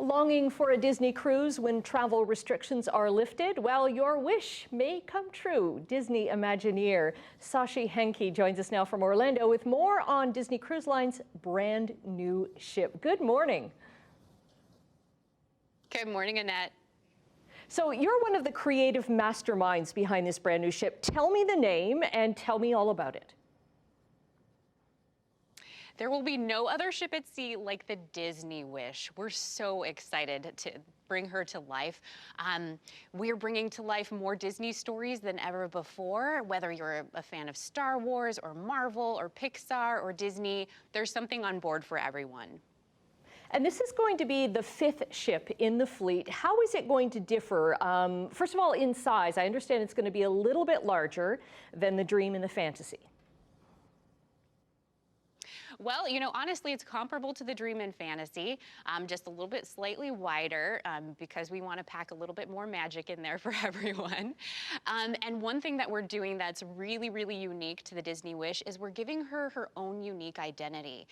Longing for a Disney cruise when travel restrictions are lifted? Well, your wish may come true. Disney Imagineer Sachi Handke joins us now from Orlando with more on Disney Cruise Line's brand new ship. Good morning. Good morning, Annette. So you're one of the creative masterminds behind this brand new ship. Tell me the name and tell me all about it. There will be no other ship at sea like the Disney Wish. We're so excited to bring her to life. We're bringing to life more Disney stories than ever before. Whether you're a fan of Star Wars or Marvel or Pixar or Disney, there's something on board for everyone. And this is going to be the 5th ship in the fleet. How is it going to differ? First of all, in size, I understand it's going to be a little bit larger than the Dream and the Fantasy. Well, you know, honestly, it's comparable to the Dream and Fantasy, just a little bit slightly wider because we want to pack a little bit more magic in there for everyone. And one thing that we're doing that's really, really unique to the Disney Wish is we're giving her her own unique identity.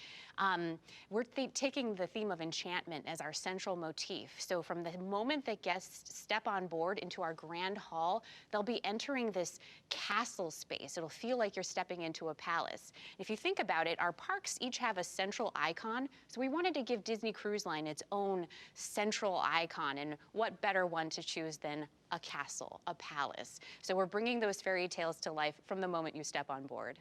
We're taking the theme of enchantment as our central motif. So from the moment that guests step on board into our grand hall, they'll be entering this castle space. It'll feel like you're stepping into a palace. If you think about it, our parks each have a central icon, so we wanted to give Disney Cruise Line its own central icon, and what better one to choose than a castle, a palace. So we're bringing those fairy tales to life from the moment you step on board.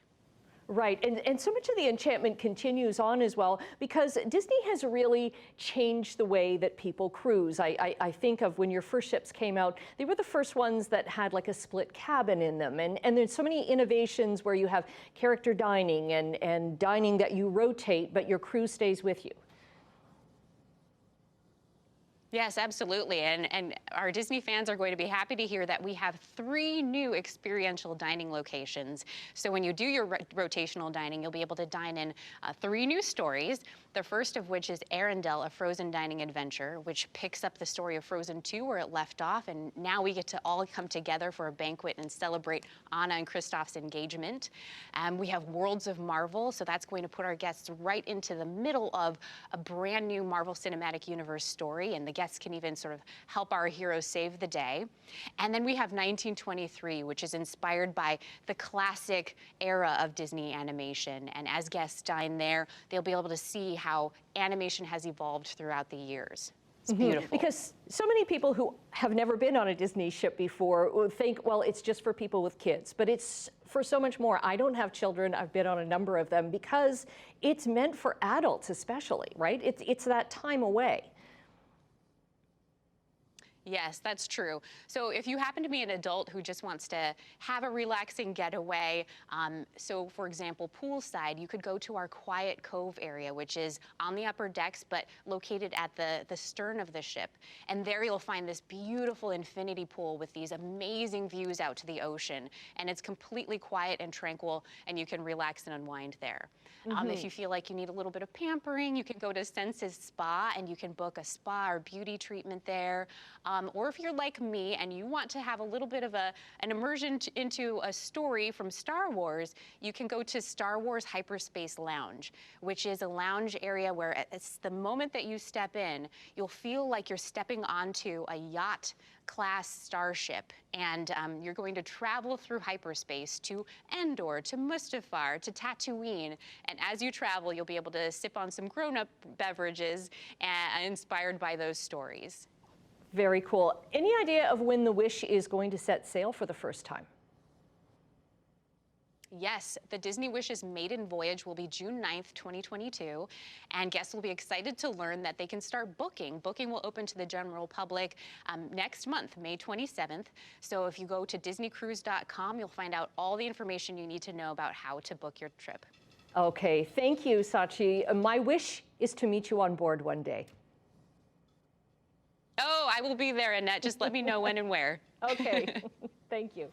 Right, and so much of the enchantment continues on as well because Disney has really changed the way that people cruise. I think of when your first ships came out, they were the first ones that had like a split cabin in them. And there's so many innovations where you have character dining and dining that you rotate, but your crew stays with you. Yes, absolutely. And our Disney fans are going to be happy to hear that we have 3 new experiential dining locations. So when you do your rotational dining, you'll be able to dine in 3 new stories. The first of which is Arendelle, a Frozen dining adventure, which picks up the story of Frozen 2 where it left off. And now we get to all come together for a banquet and celebrate Anna and Kristoff's engagement. We have Worlds of Marvel. So that's going to put our guests right into the middle of a brand new Marvel Cinematic Universe story. And the guests can even sort of help our heroes save the day. And then we have 1923, which is inspired by the classic era of Disney animation. And as guests dine there, they'll be able to see how animation has evolved throughout the years. It's beautiful. Because so many people who have never been on a Disney ship before would think, well, it's just for people with kids, but it's for so much more. I don't have children. I've been on a number of them because it's meant for adults especially, right? It's that time away. Yes, that's true. So if you happen to be an adult who just wants to have a relaxing getaway, so for example, poolside, you could go to our Quiet Cove area, which is on the upper decks, but located at the stern of the ship. And there you'll find this beautiful infinity pool with these amazing views out to the ocean. And it's completely quiet and tranquil, and you can relax and unwind there. If you feel like you need a little bit of pampering, you can go to Senses Spa, and you can book a spa or beauty treatment there. Or if you're like me and you want to have a little bit of an immersion into a story from Star Wars, you can go to Star Wars Hyperspace Lounge, which is a lounge area where it's the moment that you step in, you'll feel like you're stepping onto a yacht class starship, and you're going to travel through hyperspace to Endor, to Mustafar, to Tatooine, and as you travel, you'll be able to sip on some grown-up beverages inspired by those stories. Very cool. Any idea of when the Wish is going to set sail for the first time? Yes, the Disney Wish's maiden voyage will be June 9th, 2022, and guests will be excited to learn that they can start booking. Booking will open to the general public next month, May 27th. So if you go to disneycruise.com, you'll find out all the information you need to know about how to book your trip. Okay, thank you, Sachi. My wish is to meet you on board one day. Oh, I will be there, Annette. Just let me know when and where. Okay, thank you.